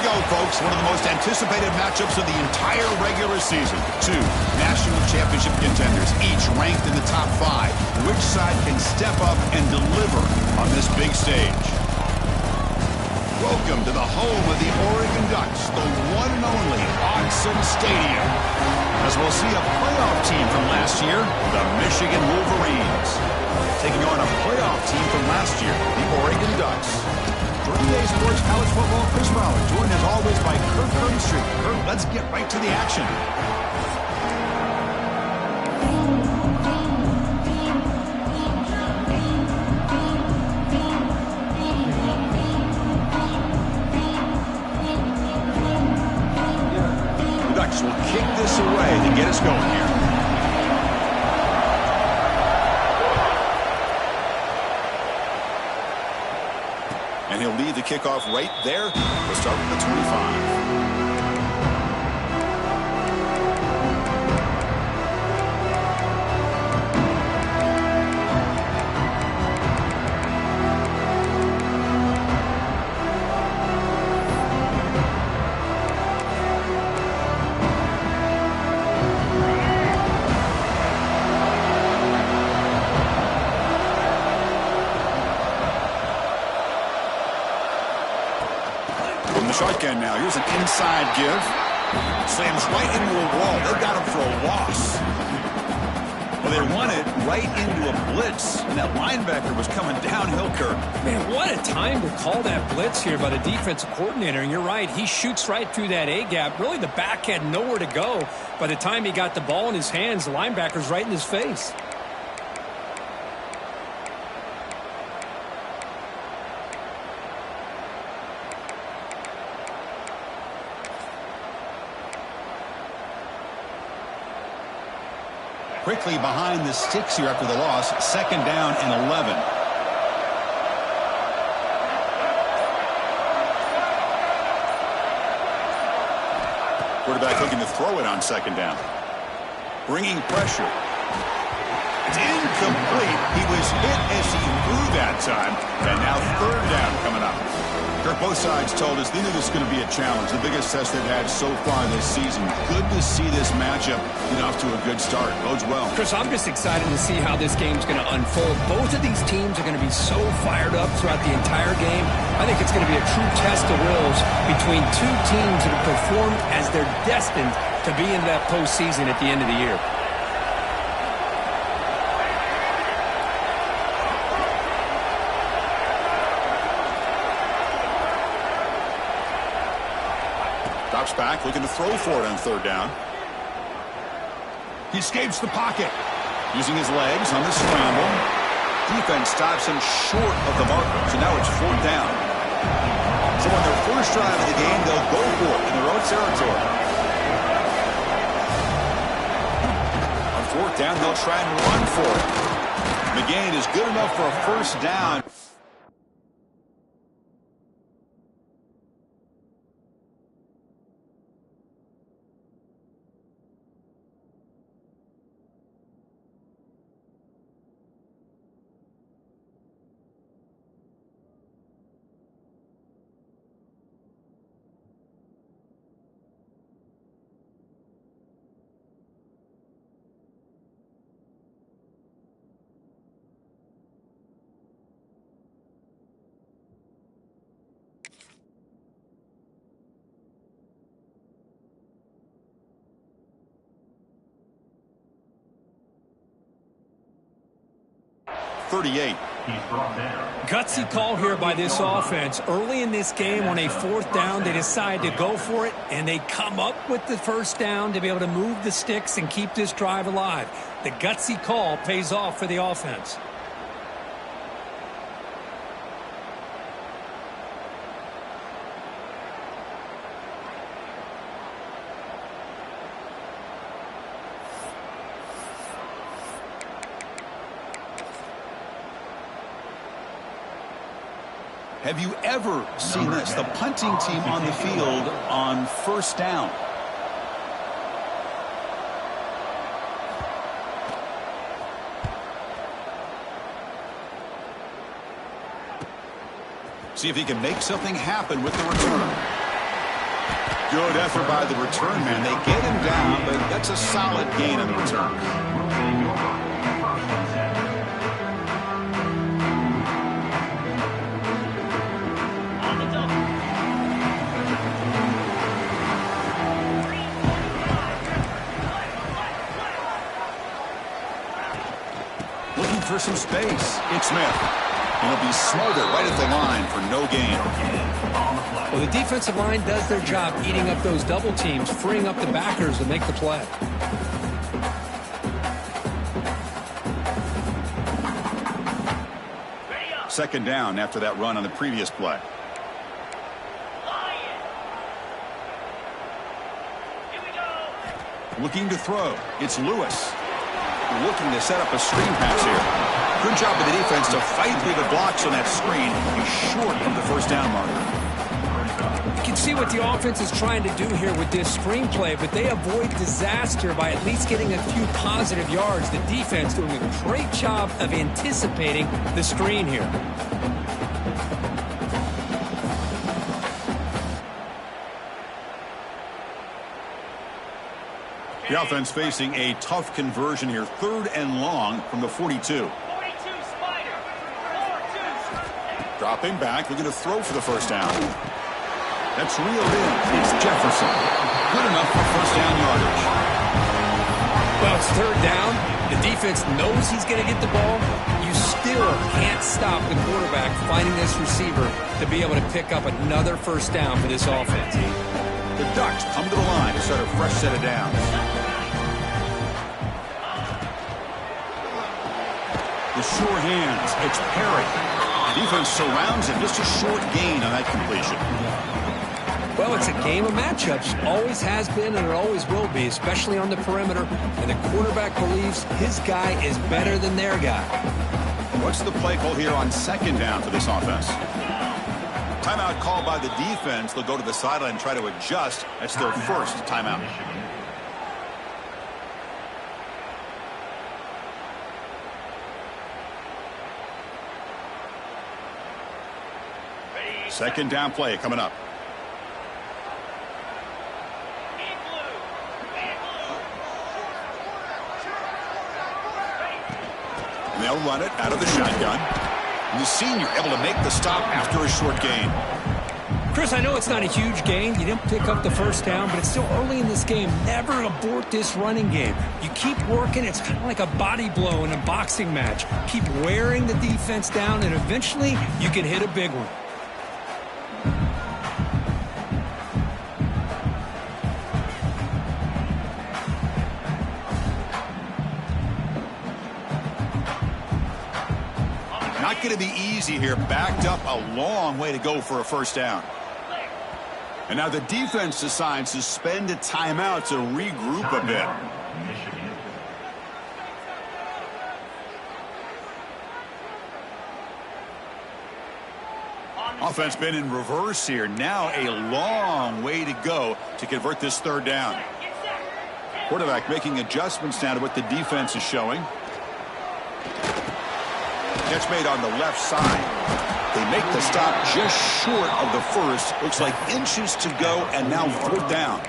we go, folks. One of the most anticipated matchups of the entire regular season. Two national championship contenders, each ranked in the top 5. Which side can step up and deliver on this big stage? Welcome to the home of the Oregon Ducks, the one and only Autzen Stadium. As we'll see a playoff team from last year, the Michigan Wolverines, taking on a playoff team from last year, the Oregon Ducks. Joining today's Sports College Football, Chris Fowler, joined as always by Kirk Herbstreit. Kirk, let's get right to the action. The Ducks will kick this away to get us going here. And he'll lead the kickoff right there. We'll start with the 25. Shotgun now. Here's an inside give. Slams right into a wall. They've got him for a loss. Well, they run it right into a blitz, and that linebacker was coming downhill, Kirk. Man, what a time to call that blitz here by the defensive coordinator. And you're right, he shoots right through that A-gap. Really, the back had nowhere to go. By the time he got the ball in his hands, the linebacker's right in his face. Quickly behind the sticks here after the loss. Second down and 11. Quarterback looking to throw it on second down. Bringing pressure. It's incomplete. He was hit as he threw that time. And now third down coming up. Kirk, both sides told us they knew this was going to be a challenge. The biggest test they've had so far this season. Good to see this matchup get off to a good start. Bodes well. Chris, I'm just excited to see how this game's going to unfold. Both of these teams are going to be so fired up throughout the entire game. I think it's going to be a true test of wills between two teams that have performed as they're destined to be in that postseason at the end of the year. Drops back, looking to throw for it on third down. He escapes the pocket. Using his legs on the scramble. Defense stops him short of the marker, so now it's fourth down. So on their first drive of the game, they'll go for it in their own territory. On fourth down, they'll try and run for it. McGain is good enough for a first down. Gutsy call here by this offense. Early in this game on a fourth down, they decide to go for it, and they come up with the first down to be able to move the sticks and keep this drive alive. The gutsy call pays off for the offense. Have you ever seen this? The punting team on the field on first down. See if he can make something happen with the return. Good effort by the return man. They get him down, but that's a solid gain on the return. Looking for some space. It's Smith. And he'll be smothered right at the line for no gain. Well, the defensive line does their job eating up those double teams, freeing up the backers to make the play. Second down after that run on the previous play. Looking to throw. It's Lewis. Looking to set up a screen pass here. Good job of the defense to fight through the blocks on that screen. He's short of the first down marker. You can see what the offense is trying to do here with this screenplay, but they avoid disaster by at least getting a few positive yards. The defense doing a great job of anticipating the screen here. The offense facing a tough conversion here. 3rd and long from the 42. Dropping back, looking to throw for the first down. That's reeled in. It's Jefferson. Good enough for first down yardage. Well, it's 3rd down. The defense knows he's going to get the ball. You still can't stop the quarterback finding this receiver to be able to pick up another first down for this offense. The Ducks come to the line to start a fresh set of downs. The sure hands. It's Perry. Defense surrounds him. Just a short gain on that completion. Well, it's a game of matchups. Always has been and it always will be, especially on the perimeter. And the quarterback believes his guy is better than their guy. What's the play call here on second down for this offense? Timeout called by the defense. They'll go to the sideline and try to adjust. That's their first timeout. Second down play coming up. And they'll run it out of the shotgun. And the senior able to make the stop after a short gain. Chris, I know it's not a huge gain. You didn't pick up the first down, but it's still early in this game. Never abort this running game. You keep working. It's kind of like a body blow in a boxing match. Keep wearing the defense down, and eventually you can hit a big one. Not going to be easy here. Backed up a long way to go for a first down. And now the defense decides to spend a timeout to regroup a bit. Offense been in reverse here. Now a long way to go to convert this third down. Quarterback making adjustments now to what the defense is showing. Catch made on the left side. They make the stop just short of the first. Looks like inches to go, and now fourth down.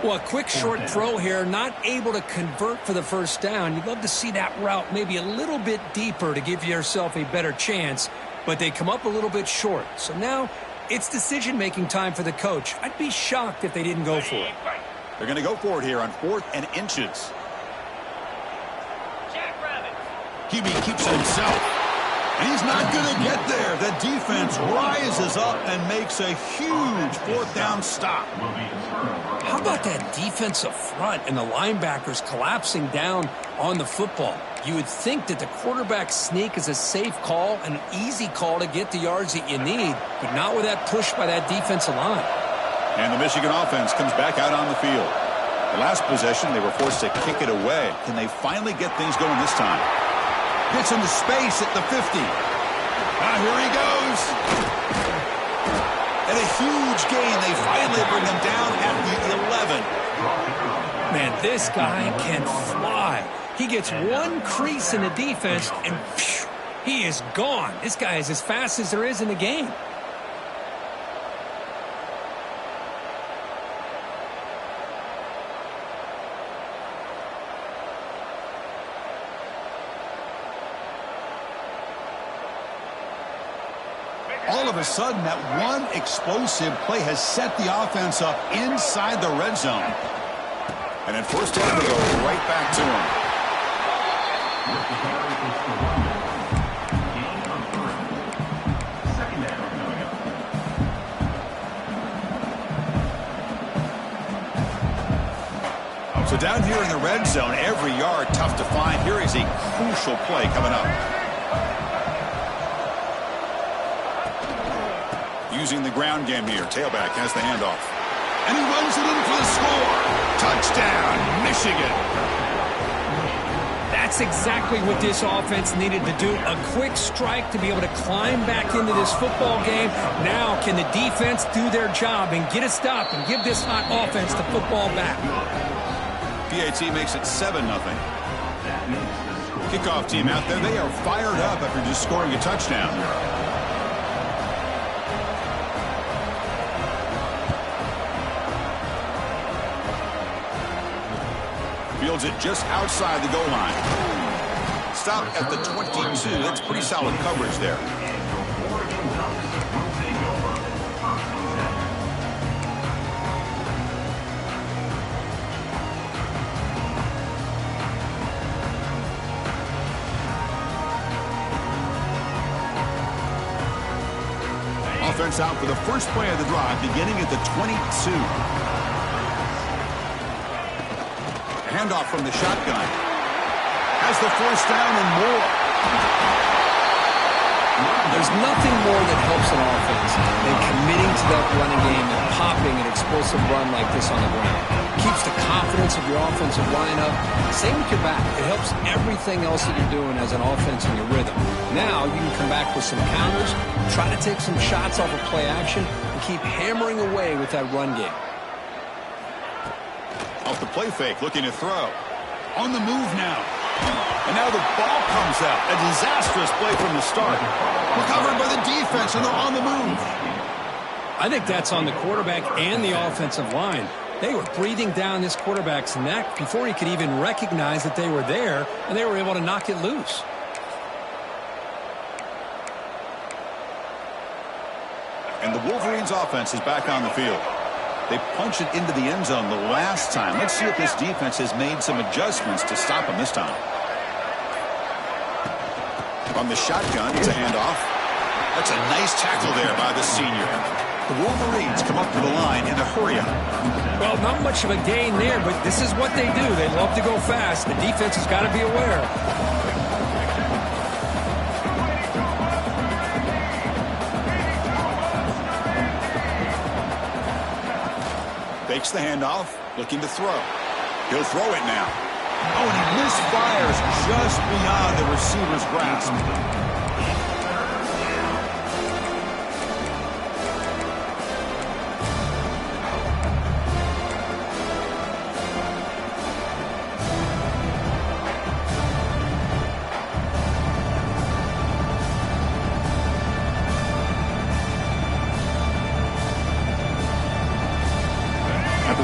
Well, a quick short throw here, not able to convert for the first down. You'd love to see that route maybe a little bit deeper to give yourself a better chance, but they come up a little bit short. So now it's decision-making time for the coach. I'd be shocked if they didn't go for it. They're going to go for it here on 4th and inches. QB keeps it himself. And he's not going to get there. The defense rises up and makes a huge fourth down stop. How about that defensive front and the linebackers collapsing down on the football? You would think that the quarterback sneak is a safe call, an easy call to get the yards that you need, but not with that push by that defensive line. And the Michigan offense comes back out on the field. The last possession, they were forced to kick it away. Can they finally get things going this time? Gets into space at the 50. Here he goes. And a huge gain. They finally bring him down at the 11. Man, this guy can fly. He gets one crease in the defense, and phew, he is gone. This guy is as fast as there is in the game. All of a sudden, that one explosive play has set the offense up inside the red zone. And at first down, we go right back to him. So down here in the red zone, every yard tough to find. Here is a crucial play coming up. Using the ground game here. Tailback has the handoff. And he runs it in for the score. Touchdown, Michigan. That's exactly what this offense needed to do. A quick strike to be able to climb back into this football game. Now can the defense do their job and get a stop and give this hot offense the football back? PAT makes it 7-0. Kickoff team out there. They are fired up after just scoring a touchdown. Fields it just outside the goal line. Stop at the 22. That's pretty solid coverage there. Offense out for the first play of the drive, beginning at the 22. Handoff from the shotgun. Has the first down and more. There's nothing more that helps an offense than committing to that running game and popping an explosive run like this on the ground. Keeps the confidence of your offensive line up. Same with your back. It helps everything else that you're doing as an offense in your rhythm. Now you can come back with some counters, try to take some shots off of play action, and keep hammering away with that run game. Off the play fake, looking to throw. On the move now. And now the ball comes out. A disastrous play from the start. Recovered by the defense, and they're on the move. I think that's on the quarterback and the offensive line. They were breathing down this quarterback's neck before he could even recognize that they were there, and they were able to knock it loose. And the Wolverines offense is back on the field. They punched it into the end zone the last time. Let's see if this defense has made some adjustments to stop them this time. From the shotgun, it's a handoff. That's a nice tackle there by the senior. The Wolverines come up to the line in a hurry-up. Well, not much of a gain there, but this is what they do. They love to go fast. The defense has got to be aware. Fakes the handoff, looking to throw. He'll throw it now. Oh, and he misfires just beyond the receiver's grasp.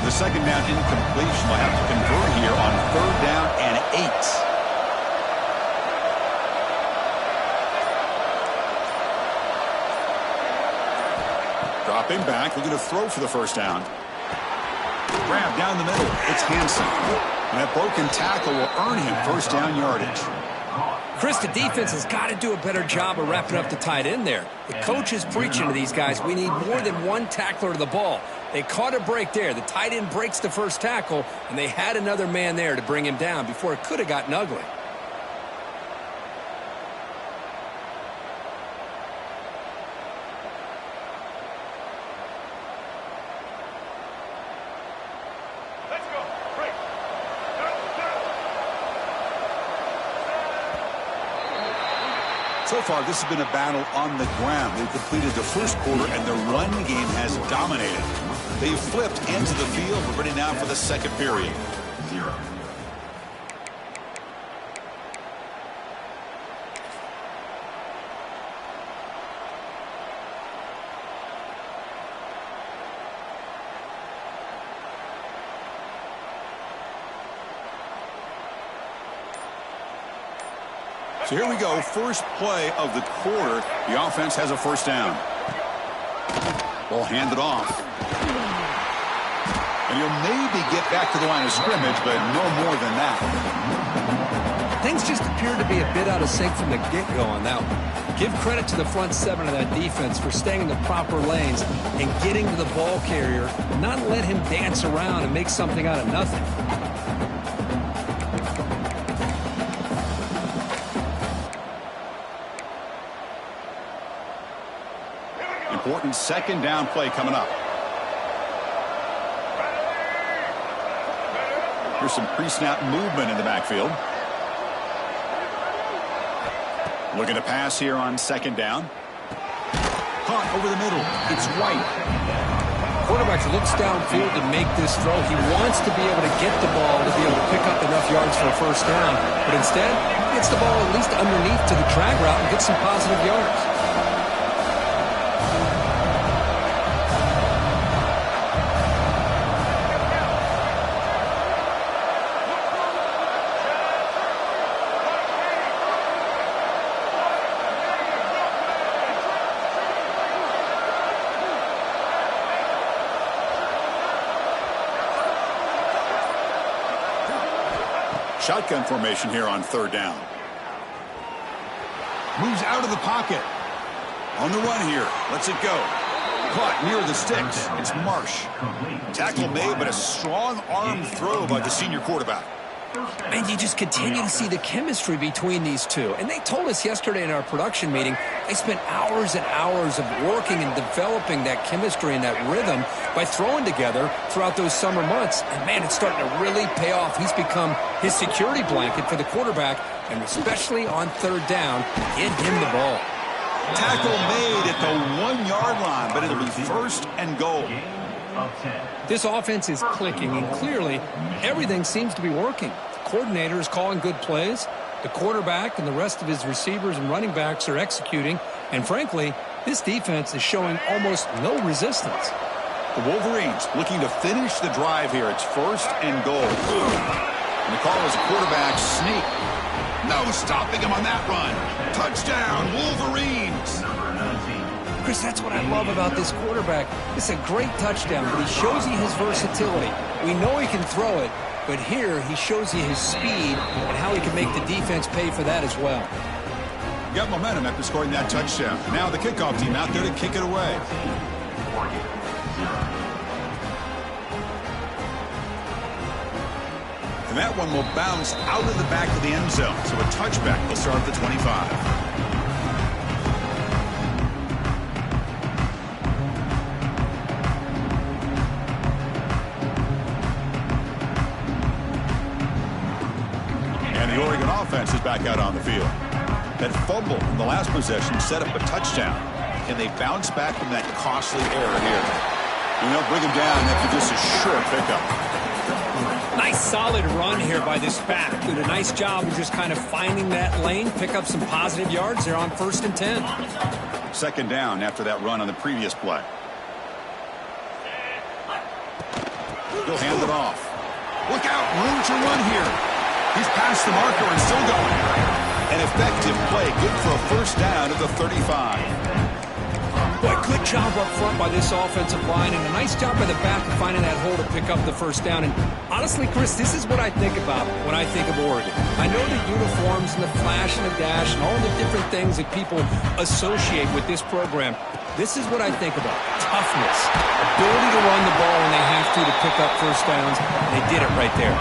The second down incompletion will have to convert here on 3rd down and 8. Dropping back, looking to throw for the first down. Grab down the middle. It's Hansen. And that broken tackle will earn him first down yardage. Chris, the defense has got to do a better job of wrapping up the tight end there. The coach is preaching to these guys, we need more than one tackler to the ball. They caught a break there. The tight end breaks the first tackle, and they had another man there to bring him down before it could have gotten ugly. So far, this has been a battle on the ground. They've completed the first quarter, and the run game has dominated. They've flipped into the field. We're ready now for the second period. So here we go, first play of the quarter. The offense has a first down. Ball handed off. And he'll maybe get back to the line of scrimmage, but no more than that. Things just appear to be a bit out of sync from the get-go on that one. Give credit to the front seven of that defense for staying in the proper lanes and getting to the ball carrier, not let him dance around and make something out of nothing. Important second down play coming up. Here's some pre-snap movement in the backfield. Looking to pass here on second down. Caught over the middle. It's White. Quarterback looks downfield to make this throw. He wants to be able to get the ball to be able to pick up enough yards for a first down. But instead, he gets the ball at least underneath to the drag route and gets some positive yards. Shotgun formation here on third down. Moves out of the pocket. On the run here. Lets it go. Caught near the sticks. It's Marsh. Tackle made, but a strong arm throw by the senior quarterback. And you just continue to see the chemistry between these two. And they told us yesterday in our production meeting, they spent hours and hours of working and developing that chemistry and that rhythm by throwing together throughout those summer months. And, man, it's starting to really pay off. He's become his security blanket for the quarterback, and especially on third down, get him the ball. Tackle made at the 1 yard line, but it'll be first and goal. This offense is clicking, and clearly everything seems to be working. The coordinator is calling good plays. The quarterback and the rest of his receivers and running backs are executing. And frankly, this defense is showing almost no resistance. The Wolverines looking to finish the drive here. It's first and goal. And the call is a quarterback sneak. No stopping him on that run. Touchdown, Wolverines. Chris, that's what I love about this quarterback. It's a great touchdown, but he shows you his versatility. We know he can throw it, but here he shows you his speed and how he can make the defense pay for that as well. Got momentum after scoring that touchdown. Now the kickoff team out there to kick it away. And that one will bounce out of the back of the end zone. So a touchback will start at the 25. The Oregon offense is back out on the field. That fumble in the last possession set up a touchdown. Can they bounce back from that costly error here? And they'll bring him down after just a short pickup. Nice solid run here by this back. Did a nice job of just kind of finding that lane, pick up some positive yards there on 1st and 10. Second down after that run on the previous play. He'll hand it off. Look out, room to run here. He's past the marker and still going. An effective play, good for a first down at the 35. Boy, good job up front by this offensive line, and a nice job by the back of finding that hole to pick up the first down. And honestly, Chris, this is what I think about when I think of Oregon. I know the uniforms and the flash and the dash and all the different things that people associate with this program. This is what I think about. Toughness, ability to run the ball when they have to pick up first downs. They did it right there.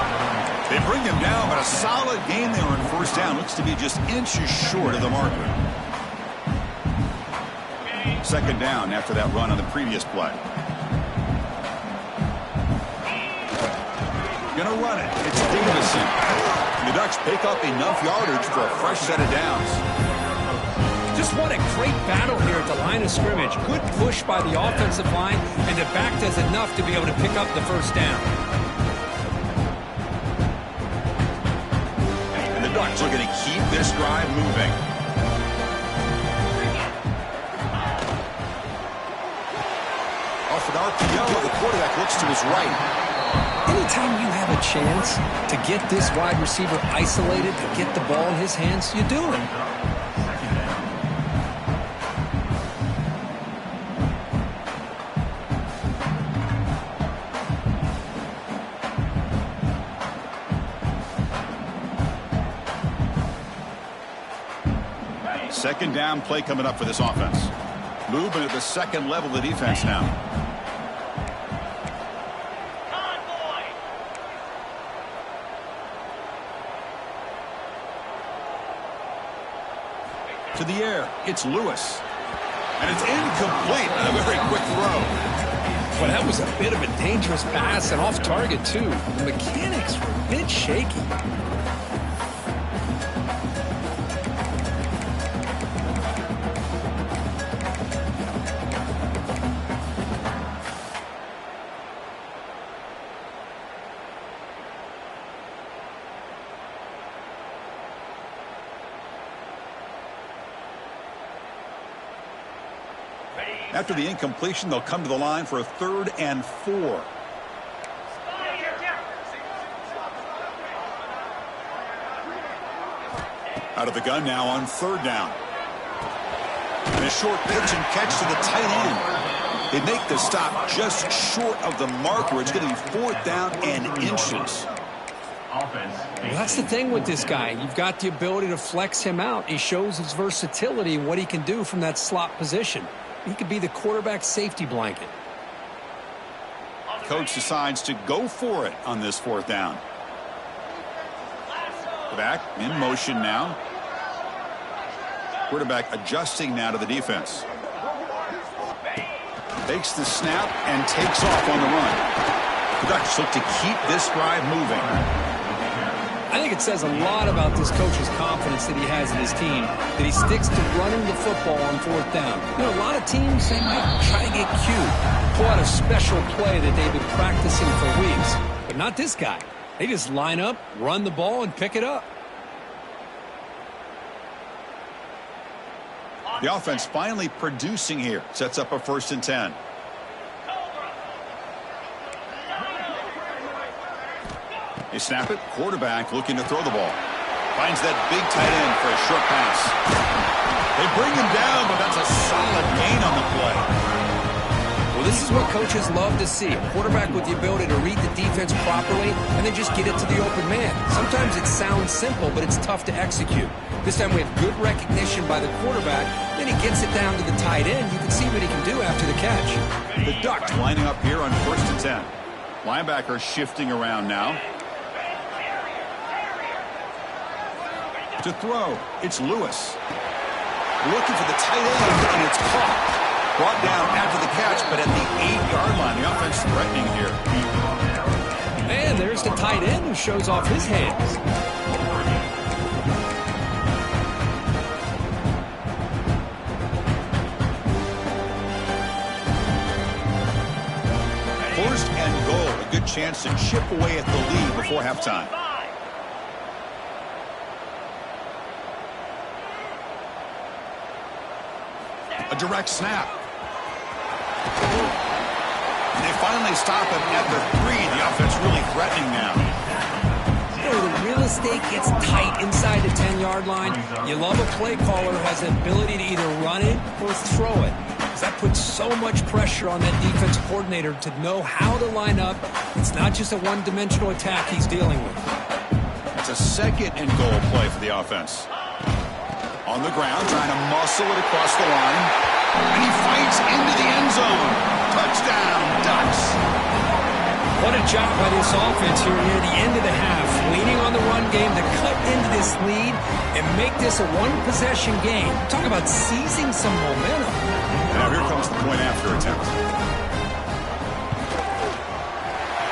They bring him down, but a solid game there on first down. Looks to be just inches short of the marker. Second down after that run on the previous play. Gonna run it. It's Davison. The Ducks pick up enough yardage for a fresh set of downs. Just what a great battle here at the line of scrimmage. Good push by the offensive line, and the back does enough to be able to pick up the first down. Ducks looking to keep this drive moving. Off an RPO, the quarterback looks to his right. Anytime you have a chance to get this wide receiver isolated, to get the ball in his hands, you do it. 2 Second down play coming up for this offense. Moving at the second level of the defense now. To the air, it's Lewis. And it's incomplete on a very quick throw. Well, that was a bit of a dangerous pass and off target, too. The mechanics were a bit shaky. After the incompletion, they'll come to the line for a 3rd and 4. Out of the gun now on 3rd down. And a short pitch and catch to the tight end. They make the stop just short of the marker. It's going to be 4th down and inches. Well, that's the thing with this guy. You've got the ability to flex him out. He shows his versatility and what he can do from that slot position. He could be the quarterback safety blanket. Coach decides to go for it on this 4th down. Back in motion now. Quarterback adjusting now to the defense. Takes the snap and takes off on the run. The Ducks look to keep this drive moving. I think it says a lot about this coach's confidence that he has in his team, that he sticks to running the football on 4th down. You know, a lot of teams, they might try to get cute, pull out a special play that they've been practicing for weeks. But not this guy. They just line up, run the ball, and pick it up. The offense finally producing here. Sets up a 1st and 10. They snap it. Quarterback looking to throw the ball. Finds that big tight end for a short pass. They bring him down, but that's a solid gain on the play. Well, this is what coaches love to see. A quarterback with the ability to read the defense properly and then just get it to the open man. Sometimes it sounds simple, but it's tough to execute. This time we have good recognition by the quarterback. Then he gets it down to the tight end. You can see what he can do after the catch. The Ducks lining up here on 1st and 10. Linebacker shifting around now. To throw, it's Lewis. Looking for the tight end, and it's caught. Brought down after the catch, but at the 8-yard line. The offense threatening here. And there's the tight end who shows off his hands. First and goal. A good chance to chip away at the lead before halftime. A direct snap. And they finally stop him at the 3. The offense really threatening now. You know, the real estate gets tight inside the 10-yard line. You love a play caller who has the ability to either run it or throw it. That puts so much pressure on that defense coordinator to know how to line up. It's not just a one-dimensional attack he's dealing with. It's a 2nd and goal play for the offense. On the ground, trying to muscle it across the line. And he fights into the end zone. Touchdown, Ducks. What a job by this offense here near the end of the half. Leaning on the run game to cut into this lead and make this a one-possession game. Talk about seizing some momentum. Now here comes the point after attempt.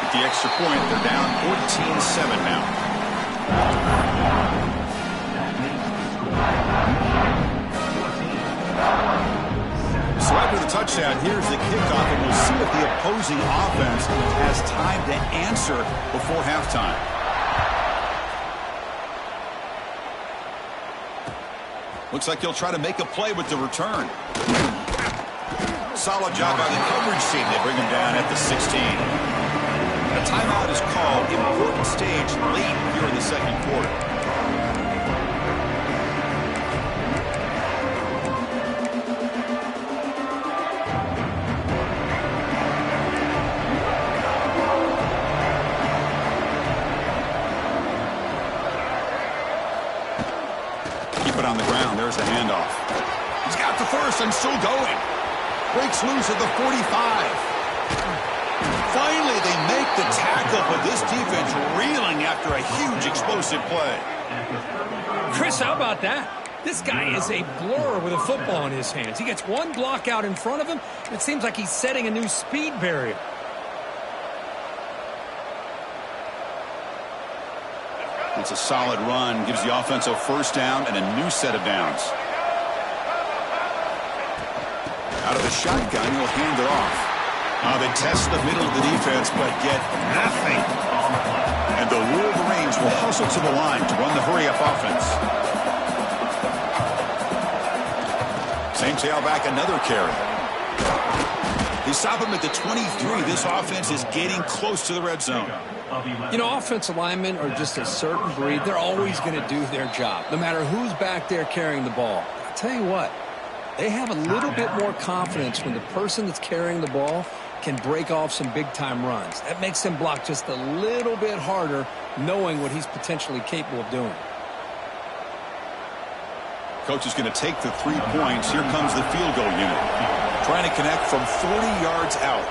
With the extra point, they're down 14-7 now. So after the touchdown, here's the kickoff, and we'll see if the opposing offense has time to answer before halftime. Looks like he'll try to make a play with the return. Solid job by the coverage team. They bring him down at the 16. A timeout is called. Important stage late here in the second quarter. On the ground. There's Here's the handoff. He's got the first and still going. Breaks loose at the 45. Finally, they make the tackle, but this defense reeling after a huge explosive play. Chris, how about that? This guy is a blur with a football in his hands. He gets one block out in front of him, and it seems like he's setting a new speed barrier. It's a solid run, gives the offense a first down and a new set of downs. Out of the shotgun, he'll hand it off. They test the middle of the defense, but get nothing. And the Wolverines will hustle to the line to run the hurry-up offense. Same tailback, another carry. They stop him at the 23. This offense is getting close to the red zone. You know, offensive linemen are just a certain breed. They're always going to do their job, no matter who's back there carrying the ball. I'll tell you what, they have a little bit more confidence when the person that's carrying the ball can break off some big-time runs. That makes them block just a little bit harder, knowing what he's potentially capable of doing. Coach is going to take the 3 points. Here comes the field goal unit. Trying to connect from 40 yards out.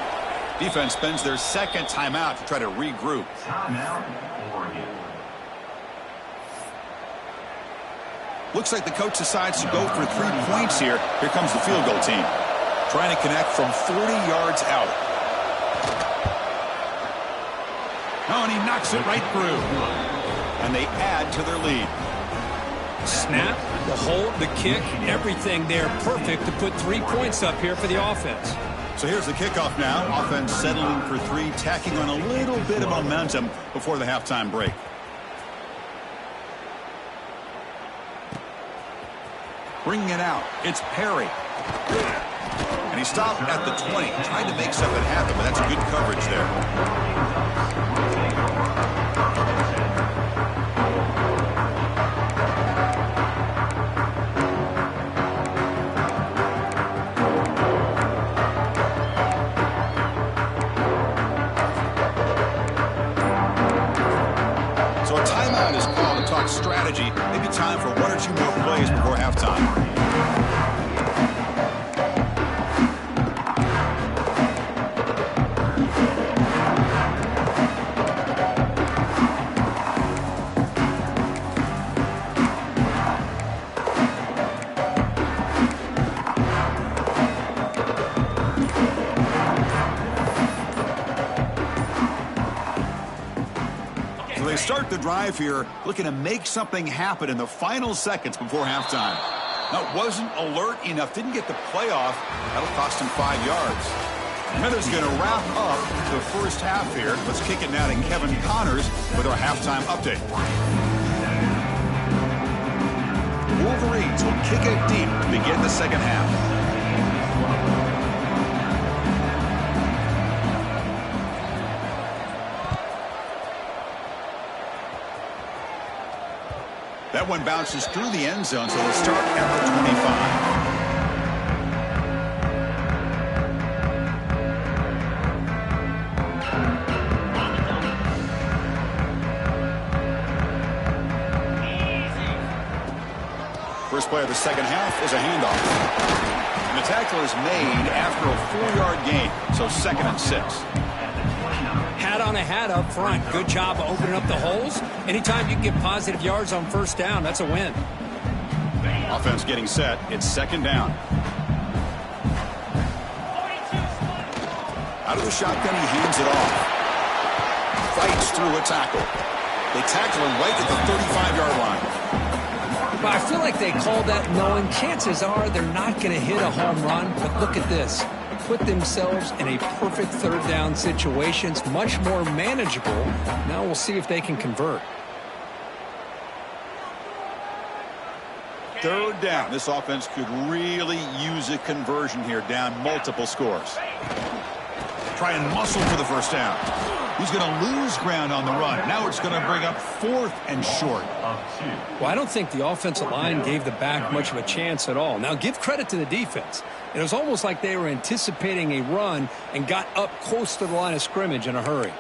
Defense spends their second timeout to try to regroup. Looks like the coach decides to go for 3 points here. Here comes the field goal team. Trying to connect from 40 yards out. Oh, and he knocks it right through. And they add to their lead. Snap, the hold, the kick, everything there perfect to put 3 points up here for the offense. So here's the kickoff now. Offense settling for 3, tacking on a little bit of momentum before the halftime break. Bringing it out, it's Perry. And he stopped at the 20, trying to make something happen, but that's good coverage there. So a timeout is called to talk strategy. Maybe time for 1 or 2 more plays before halftime. Start the drive here, looking to make something happen in the final seconds before halftime. Now, wasn't alert enough, didn't get the play off. That'll cost him 5 yards. Heather's going to wrap up the first half here. Let's kick it now to Kevin Connors with our halftime update. Wolverines will kick it deep to begin the second half. That one bounces through the end zone, so we'll start at the 25. First play of the second half is a handoff. And the tackle is made after a 4-yard gain, so 2nd and 6. Hat on a hat up front. Good job of opening up the holes. Anytime you can get positive yards on first down, that's a win. Offense getting set. It's 2nd down. Out of the shotgun, he hands it off. Fights through a tackle. They tackle him right at the 35-yard line. But I feel like they called that knowing chances are they're not going to hit a home run. But look at this. Put themselves in a perfect 3rd down situation. It's much more manageable. Now we'll see if they can convert. 3rd down. This offense could really use a conversion here, down multiple scores. Try and muscle for the first down. He's going to lose ground on the run. Now it's going to bring up 4th and short. Well, I don't think the offensive line gave the back much of a chance at all. Now, give credit to the defense. It was almost like they were anticipating a run and got up close to the line of scrimmage in a hurry.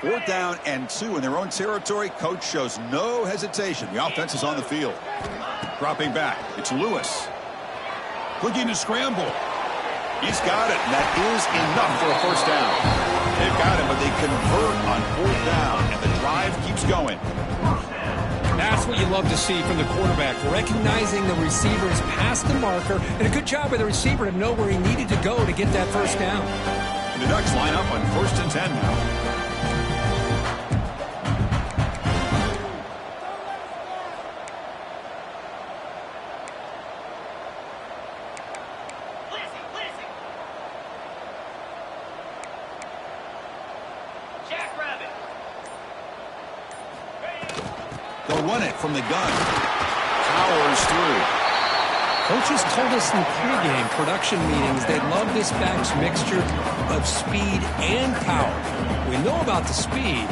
4th down and 2 in their own territory. Coach shows no hesitation. The offense is on the field. Dropping back. It's Lewis. Looking to scramble. He's got it, and that is enough for a 1st down. They've got him, but they convert on 4th down, and the drive keeps going. That's what you love to see from the quarterback, recognizing the receiver's past the marker, and a good job by the receiver to know where he needed to go to get that 1st down. And the Ducks line up on 1st and 10 now. They'll run it from the gun. Powers through. Coaches told us in the pregame production meetings they love this back's mixture of speed and power. We know about the speed,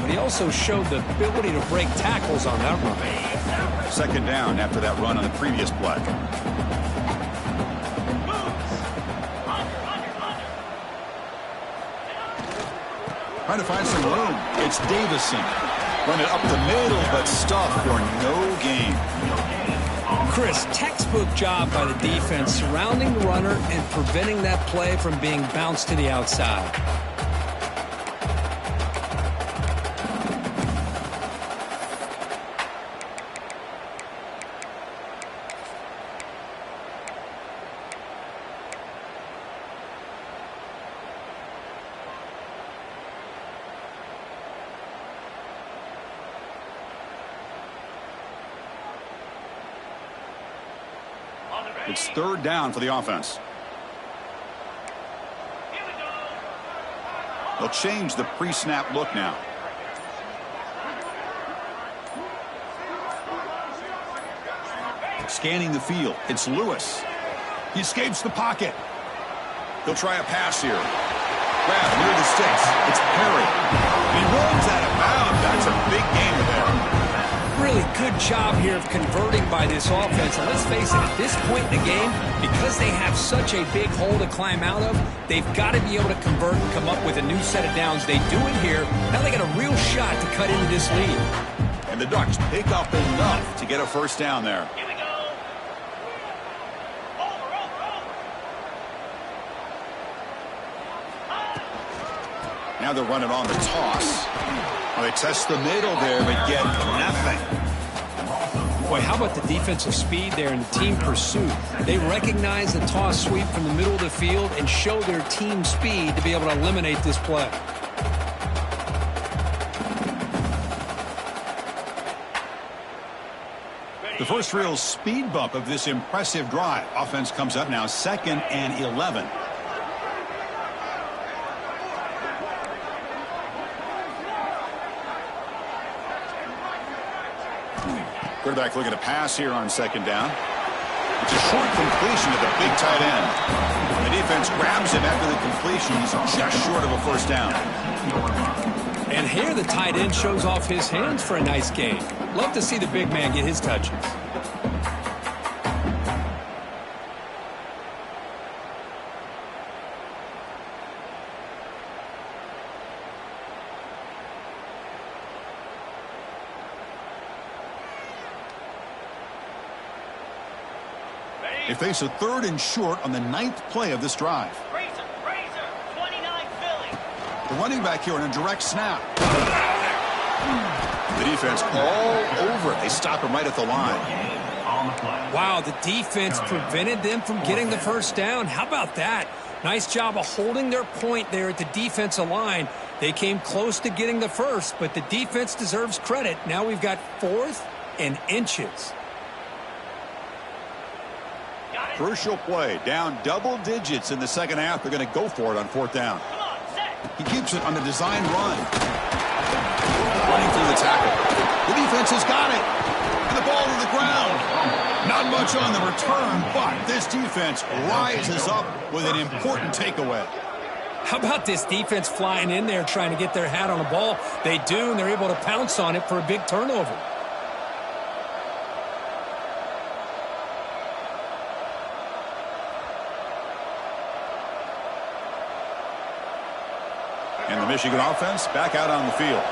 but he also showed the ability to break tackles on that run. 2nd down after that run on the previous play. Trying to find some room. It's Davison. Run it up the middle, but stuffed for no gain. Chris, textbook job by the defense surrounding the runner and preventing that play from being bounced to the outside. It's 3rd down for the offense. They'll change the pre-snap look now. Scanning the field. It's Lewis. He escapes the pocket. They'll try a pass here. Grab near the sticks. It's Perry. He runs out of bounds. That's a big gain there. Really good job here of converting by this offense. And let's face it, at this point in the game, because they have such a big hole to climb out of, they've got to be able to convert and come up with a new set of downs. They do it here. Now they got a real shot to cut into this lead. And the Ducks pick up enough to get a 1st down there. Here we go. Over. Now they're running on the toss. Well, they test the middle there, but get nothing. Boy, how about the defensive speed there and the team pursuit? They recognize the toss sweep from the middle of the field and show their team speed to be able to eliminate this play. The first real speed bump of this impressive drive. Offense comes up now 2nd and 11. Quarterback looking to pass here on 2nd down. It's a short completion to the big tight end. The defense grabs him after the completion. He's just short of a 1st down. And here the tight end shows off his hands for a nice gain. Love to see the big man get his touches. They face a 3rd and short on the 9th play of this drive. Razor, 29 Philly. The running back here on a direct snap. The defense all over it. They stop him right at the line. Wow, the defense prevented them from getting the 1st down. How about that? Nice job of holding their point there at the defensive line. They came close to getting the 1st, but the defense deserves credit. Now we've got 4th and inches. Crucial play. Down double digits in the 2nd half. They're going to go for it on 4th down. Come on, set. He keeps it on the design run. Running through the tackle. The defense has got it. And the ball to the ground. Not much on the return, but this defense rises up with an important takeaway. How about this defense flying in there trying to get their hat on the ball? They do, and they're able to pounce on it for a big turnover. And the Michigan offense back out on the field.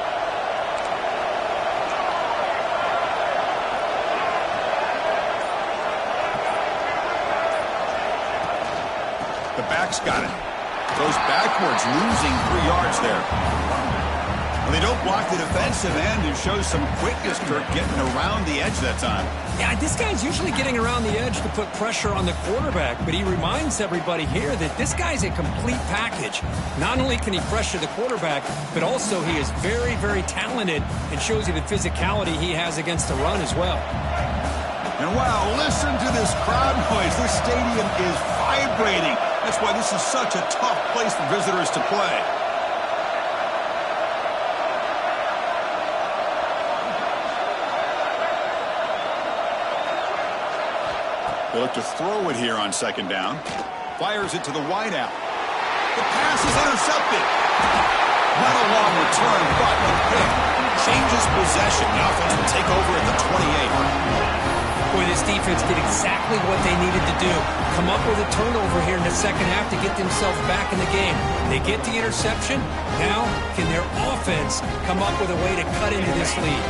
The back's got it. Goes backwards, losing 3 yards there. Well, they don't block the defensive end and shows some quickness, Kirk, getting around the edge that time. Yeah, this guy's usually getting around the edge to put pressure on the quarterback, but he reminds everybody here that this guy's a complete package. Not only can he pressure the quarterback, but also he is very, very talented and shows you the physicality he has against the run as well. And wow, listen to this crowd noise. This stadium is vibrating. That's why this is such a tough place for visitors to play. They look to throw it here on second down. Fires it to the wideout. The pass is intercepted. Not a long return, but a pick. Changes possession. The offense will take over at the 28. Boy, this defense did exactly what they needed to do. Come up with a turnover here in the second half to get themselves back in the game. They get the interception. Now, can their offense come up with a way to cut into this lead?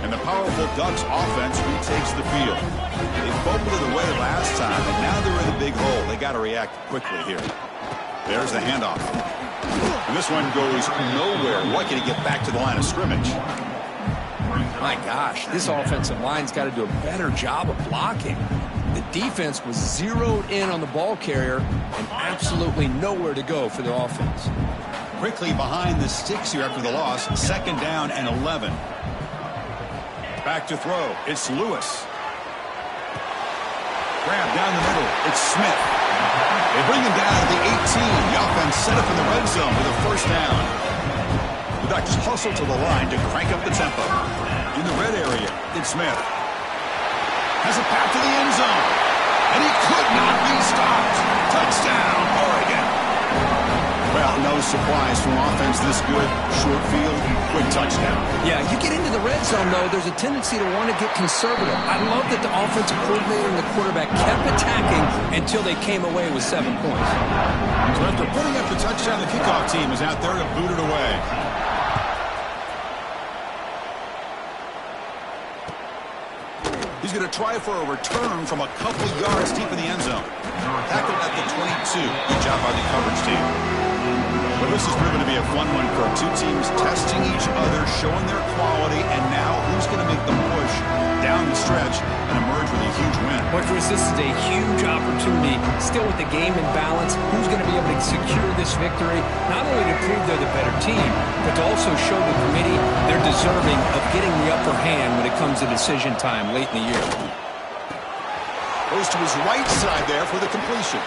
And the powerful Ducks offense retakes the field. They fumbled it away last time, and now they're in a big hole. They got to react quickly here. There's the handoff. And this one goes nowhere. Lucky to get back to the line of scrimmage. My gosh, this offensive line's got to do a better job of blocking. The defense was zeroed in on the ball carrier and absolutely nowhere to go for the offense. Quickly behind the sticks here after the loss. Second down and 11. Back to throw. It's Lewis. Grab down the middle. It's Smith. They bring him down to the 18. The offense set up in the red zone with a first down. The Ducks hustle to the line to crank up the tempo. In the red area, it's Smith. Has a path to the end zone. And he could not be stopped. Touchdown, Oregon. Well, no surprise from offense this good. Short field, quick touchdown. Yeah, you get into the red zone, though, there's a tendency to want to get conservative. I love that the offensive coordinator and the quarterback kept attacking until they came away with 7 points. So after putting up the touchdown, the kickoff team is out there to boot it away. He's going to try for a return from a couple yards deep in the end zone. Tackled at the 22. Good job by the coverage team. Well, this has proven to be a fun one for two teams testing each other, showing their quality, and now who's going to make the push down the stretch and emerge with a huge win. Boy, Chris, this is a huge opportunity. Still with the game in balance, who's going to be able to secure this victory, not only to prove they're the better team, but to also show the committee they're deserving of getting the upper hand when it comes to decision time late in the year. Goes to his right side there for the completion.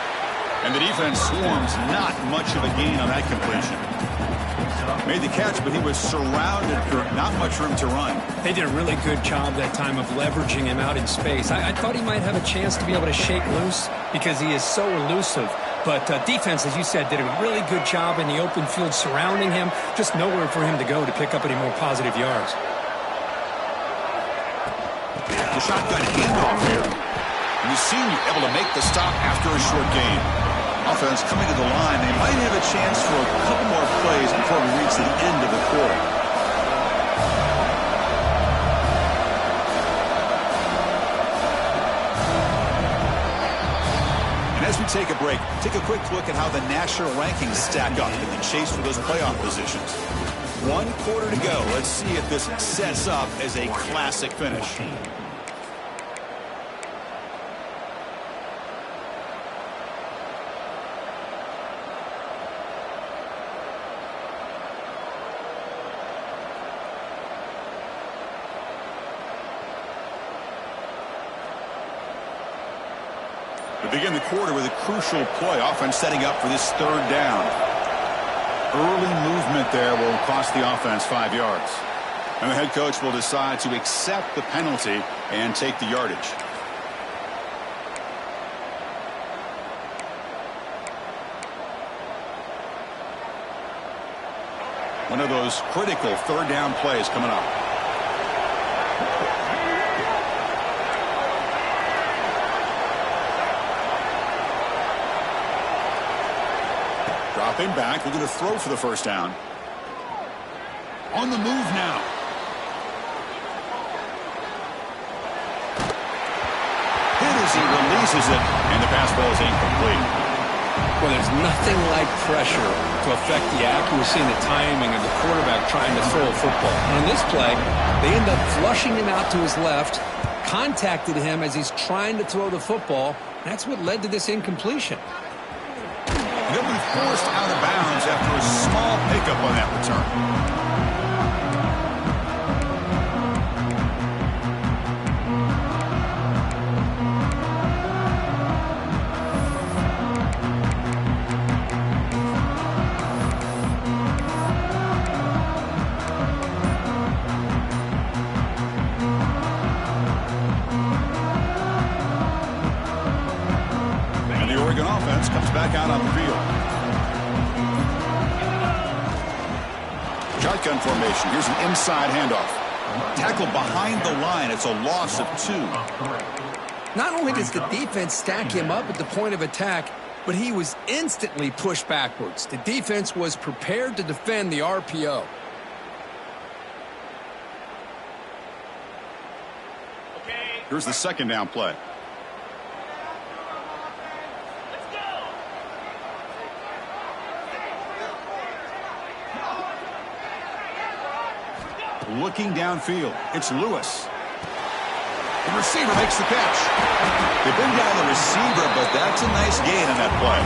And the defense swarms, not much of a gain on that completion. Made the catch, but he was surrounded for not much room to run. They did a really good job that time of leveraging him out in space. I thought he might have a chance to be able to shake loose because he is so elusive. But defense, as you said, did a really good job in the open field surrounding him. Just nowhere for him to go to pick up any more positive yards. The shotgun handoff here. And you seem able to make the stop after a short gain. Offense coming to the line. They might have a chance for a couple more plays before we reach the end of the quarter. And as we take a break, take a quick look at how the national rankings stack up in the chase for those playoff positions. 1 quarter to go. Let's see if this sets up as a classic finish. We begin the quarter with a crucial play. Offense setting up for this third down. Early movement there will cost the offense 5 yards. And the head coach will decide to accept the penalty and take the yardage. One of those critical third down plays coming up. Dropping back, looking to throw for the first down. On the move now. Hit as he releases it, and the pass ball is incomplete. Well, there's nothing like pressure to affect the accuracy and the timing of the quarterback trying to throw a football. And on this play, they end up flushing him out to his left, contacted him as he's trying to throw the football. That's what led to this incompletion. He'll be forced out of bounds after a small pickup on that return. Comes back out on the field. Shotgun formation. Here's an inside handoff. Tackle behind the line. It's a loss of 2. Not only does the defense stack him up at the point of attack, but he was instantly pushed backwards. The defense was prepared to defend the RPO. Here's the second down play. Looking downfield, it's Lewis. The receiver makes the catch. They bring down the receiver, but that's a nice gain on that play.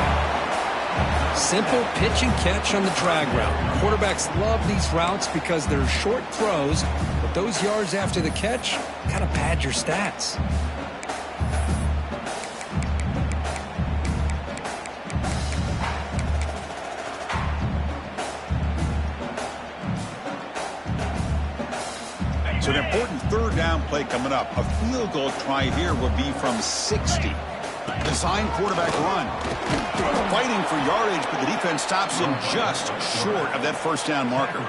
Simple pitch and catch on the drag route. Quarterbacks love these routes because they're short throws, but those yards after the catch kind of pad your stats. So an important third down play coming up. A field goal try here would be from 60. Design quarterback run. Fighting for yardage, but the defense stops him just short of that first down marker.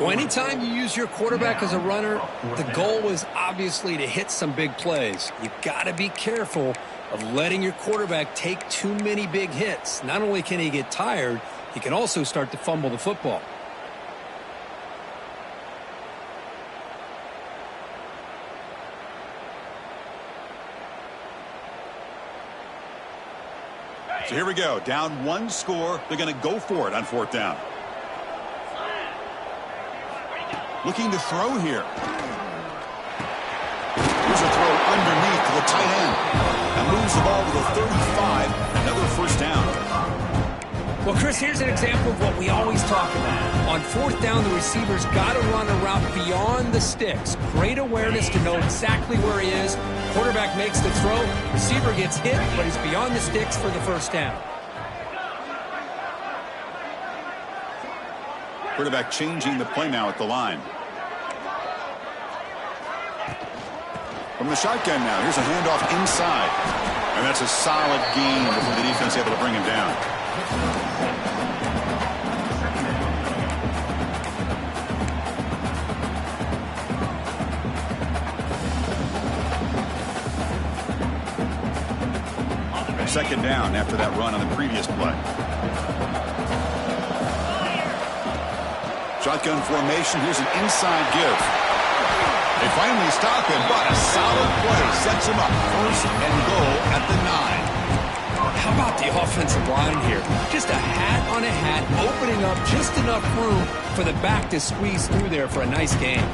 Well, anytime you use your quarterback as a runner, the goal is obviously to hit some big plays. You've got to be careful of letting your quarterback take too many big hits. Not only can he get tired, he can also start to fumble the football. So here we go. Down 1 score. They're going to go for it on 4th down. Looking to throw here. Here's a throw underneath to the tight end. That moves the ball to the 35. Another first down. Well, Chris, here's an example of what we always talk about. On 4th down, the receiver's got to run a route beyond the sticks. Great awareness to know exactly where he is. Quarterback makes the throw. Receiver gets hit, but he's beyond the sticks for the first down. Quarterback changing the play now at the line. From the shotgun now, here's a handoff inside. And that's a solid gain before the defense able to bring him down. Second down after that run on the previous play. Shotgun formation. Here's an inside give. They finally stop him, but a solid play sets him up. 1st and goal at the 9. How about the offensive line here? Just a hat on a hat, opening up just enough room for the back to squeeze through there for a nice gain.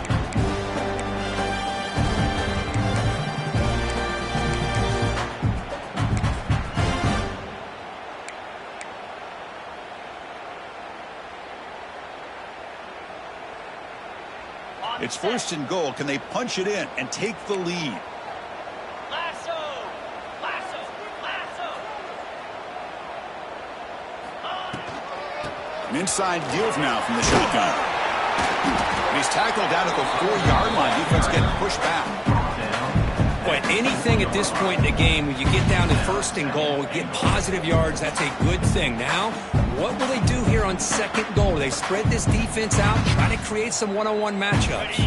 It's 1st and goal. Can they punch it in and take the lead? Lasso! Lasso! Lasso! An inside give now from the shotgun. And he's tackled down at the 4-yard line. Defense getting pushed back. But anything at this point in the game, when you get down to 1st and goal, get positive yards, that's a good thing. Now, what will they do here on 2nd goal? They spread this defense out, try to create some one-on-one matchups.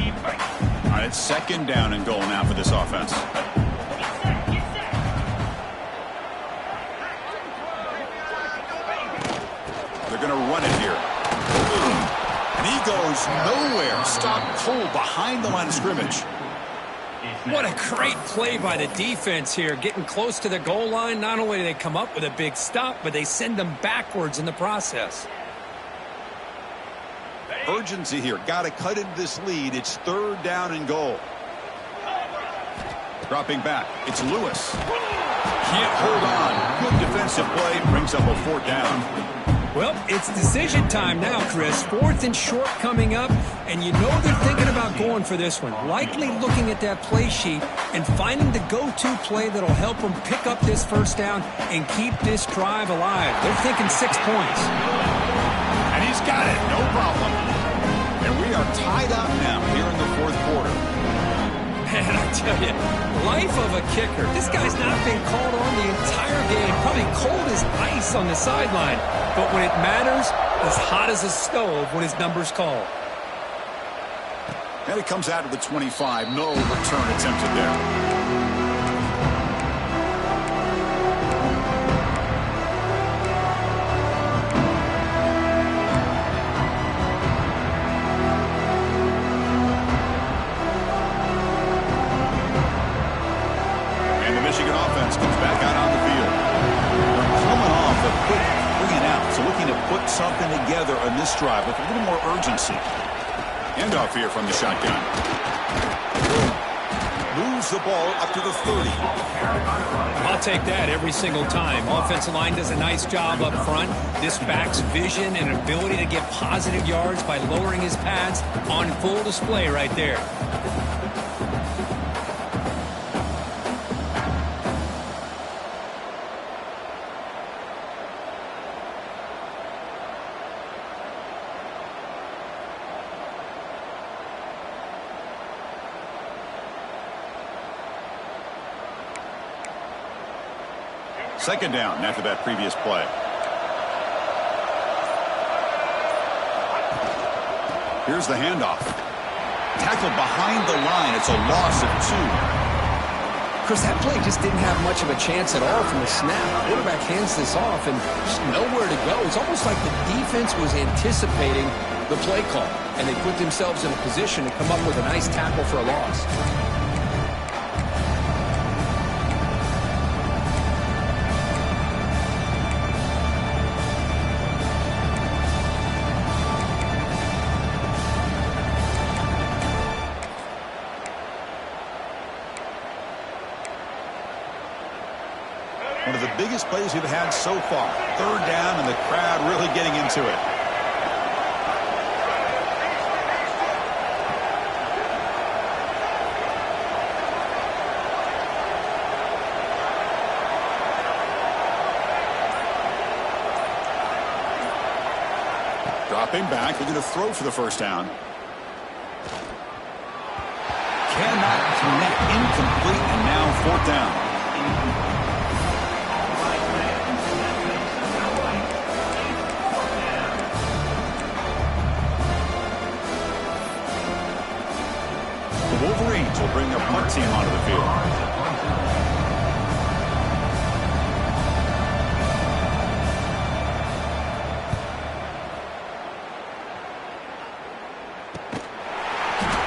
All right, it's 2nd down and goal now for this offense. goes nowhere. Stopped cold behind the line of scrimmage. What a great play by the defense here. Getting close to the goal line, not only do they come up with a big stop, but they send them backwards in the process. Urgency here. Got to cut into this lead. It's 3rd down and goal. Dropping back. It's Lewis. Can't hold on. Good defensive play. Brings up a 4th down. Well, it's decision time now, Chris. 4th and short coming up, and you know they're thinking about going for this one. Likely looking at that play sheet and finding the go-to play that'll help them pick up this 1st down and keep this drive alive. They're thinking 6 points. And he's got it. No problem. And we are tied up now here in the 4th quarter. And I tell you, life of a kicker. This guy's not been called on the entire game. Probably cold as ice on the sideline. But when it matters, as hot as a stove when his number's called. And it comes out of the 25. No return attempted there. Michigan offense comes back out on the field. They're coming off a quick 3-and-out, so looking to put something together on this drive with a little more urgency. Handoff here from the shotgun. Moves the ball up to the 30. I'll take that every single time. Offensive line does a nice job up front. This back's vision and ability to get positive yards by lowering his pads on full display right there. Second down after that previous play. Here's the handoff. Tackled behind the line. It's a loss of 2. Chris, that play just didn't have much of a chance at all from the snap. Quarterback hands this off and just nowhere to go. It's almost like the defense was anticipating the play call, and they put themselves in a position to come up with a nice tackle for a loss. One of the biggest plays we've had so far. 3rd down, and the crowd really getting into it. Dropping back, looking to throw for the 1st down. Cannot connect, incomplete, and now 4th down. Wolverines will bring a punt team onto the field.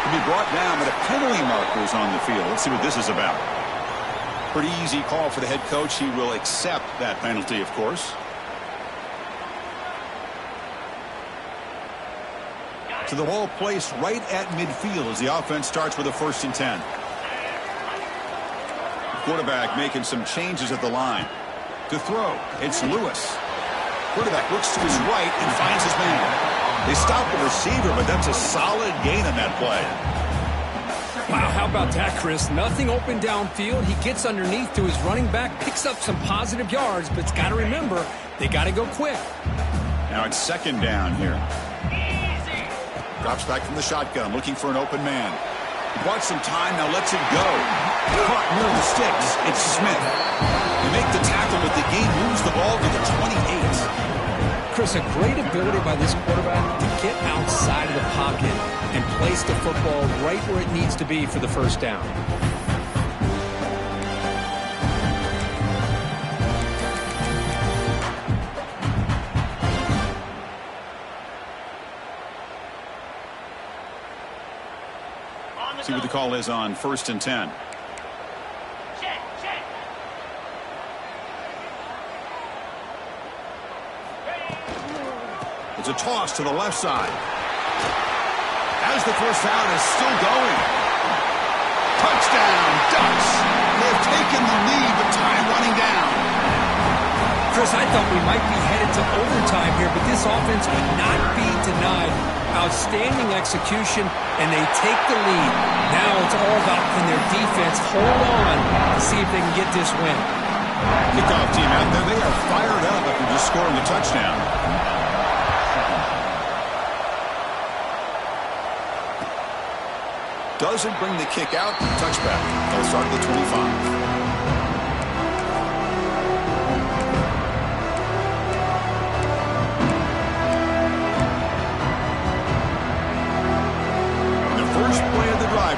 To be brought down, but a penalty marker is on the field. Let's see what this is about. Pretty easy call for the head coach. He will accept that penalty, of course. To the ball placed right at midfield as the offense starts with a 1st and 10. Quarterback making some changes at the line. To throw, it's Lewis. Quarterback looks to his right and finds his man. They stop the receiver, but that's a solid gain on that play. Wow, how about that, Chris? Nothing open downfield. He gets underneath to his running back, picks up some positive yards, but it's got to remember, they got to go quick. Now it's 2nd down here. Drops back from the shotgun, looking for an open man. Bought some time, now lets it go. Caught near the sticks. It's Smith. They make the tackle, but the game moves the ball to the 28. Chris, a great ability by this quarterback to get outside of the pocket and place the football right where it needs to be for the 1st down. call is on 1st and 10. Check, check. It's a toss to the left side. As the first down is still going. Touchdown, Ducks. They've taken the lead, but time running down. Chris, I thought we might be headed to overtime here, but this offense would not be denied. Outstanding execution, and they take the lead. Now it's all about can their defense hold on to see if they can get this win. Kickoff team out there, they are fired up after just scoring a touchdown. Doesn't bring the kick out. Touchback. They'll start at the 25.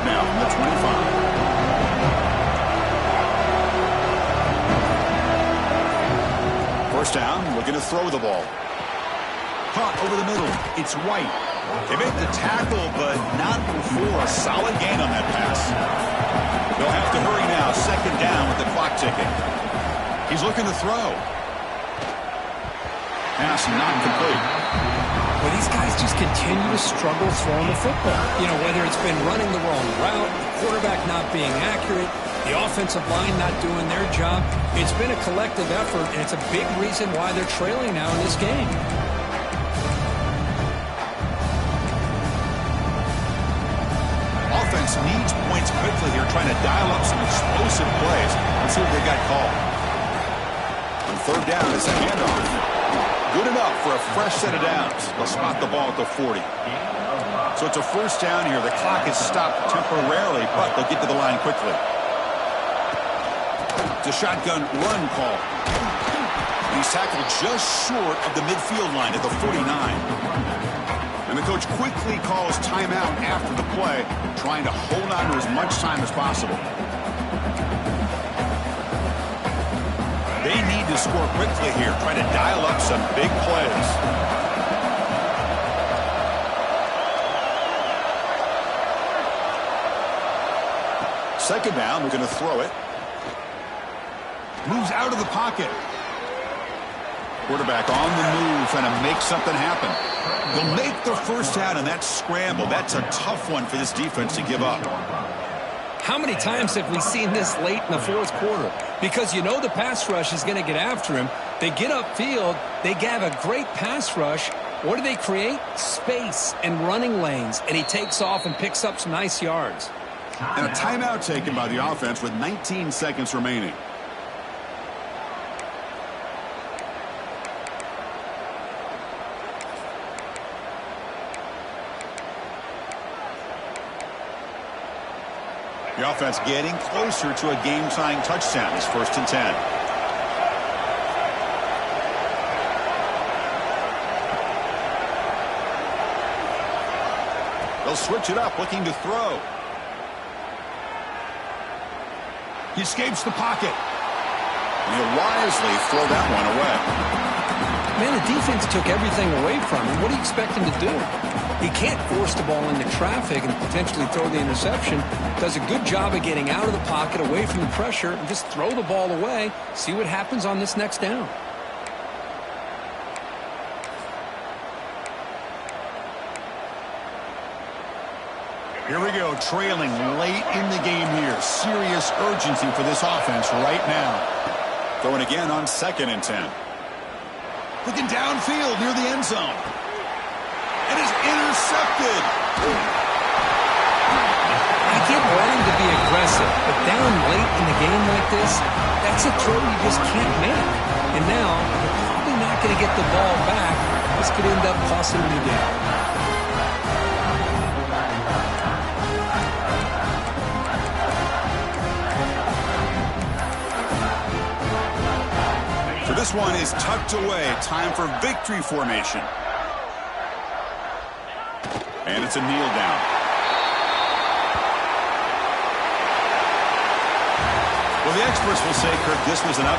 Now from the 25. First down, looking to throw the ball. Caught over the middle. It's White. They make the tackle, but not before a solid gain on that pass. They'll have to hurry now. Second down with the clock ticking. He's looking to throw. Pass not complete. Well, these guys just continue to struggle throwing the football. You know, whether it's been running the wrong route, the quarterback not being accurate, the offensive line not doing their job. It's been a collective effort, and it's a big reason why they're trailing now in this game. Offense needs points quickly here, trying to dial up some explosive plays. Let's see what they got called. On third down, it's a handoff. Good enough for a fresh set of downs. They'll spot the ball at the 40. So it's a first down here. The clock is stopped temporarily, but they'll get to the line quickly. It's a shotgun run call. He's tackled just short of the midfield line at the 49. And the coach quickly calls timeout after the play, trying to hold on to as much time as possible. They need to score quickly here, trying to dial up some big plays. Second down, we're going to throw it. Moves out of the pocket. Quarterback on the move, trying to make something happen. They'll make the first down, and that scramble, that's a tough one for this defense to give up. How many times have we seen this late in the fourth quarter? Because you know the pass rush is going to get after him. They get upfield. They have a great pass rush. What do they create? Space and running lanes. And he takes off and picks up some nice yards. And a timeout taken by the offense with 19 seconds remaining. The offense getting closer to a game-tying touchdown. It's 1st and 10. They'll switch it up, looking to throw. He escapes the pocket. He'll wisely throw that one away. Man, the defense took everything away from him. What do you expect him to do? He can't force the ball into traffic and potentially throw the interception. Does a good job of getting out of the pocket, away from the pressure, and just throw the ball away. See what happens on this next down. Here we go, trailing late in the game here. Serious urgency for this offense right now. Throwing again on 2nd and 10. Looking downfield near the end zone. And is intercepted. I get wanting to be aggressive, but down late in the game like this, that's a throw you just can't make. And now, you're probably not going to get the ball back. This could end up costing them the game. So this one is tucked away. Time for victory formation. And it's a kneel down. Well, the experts will say, Kirk, this was an upset.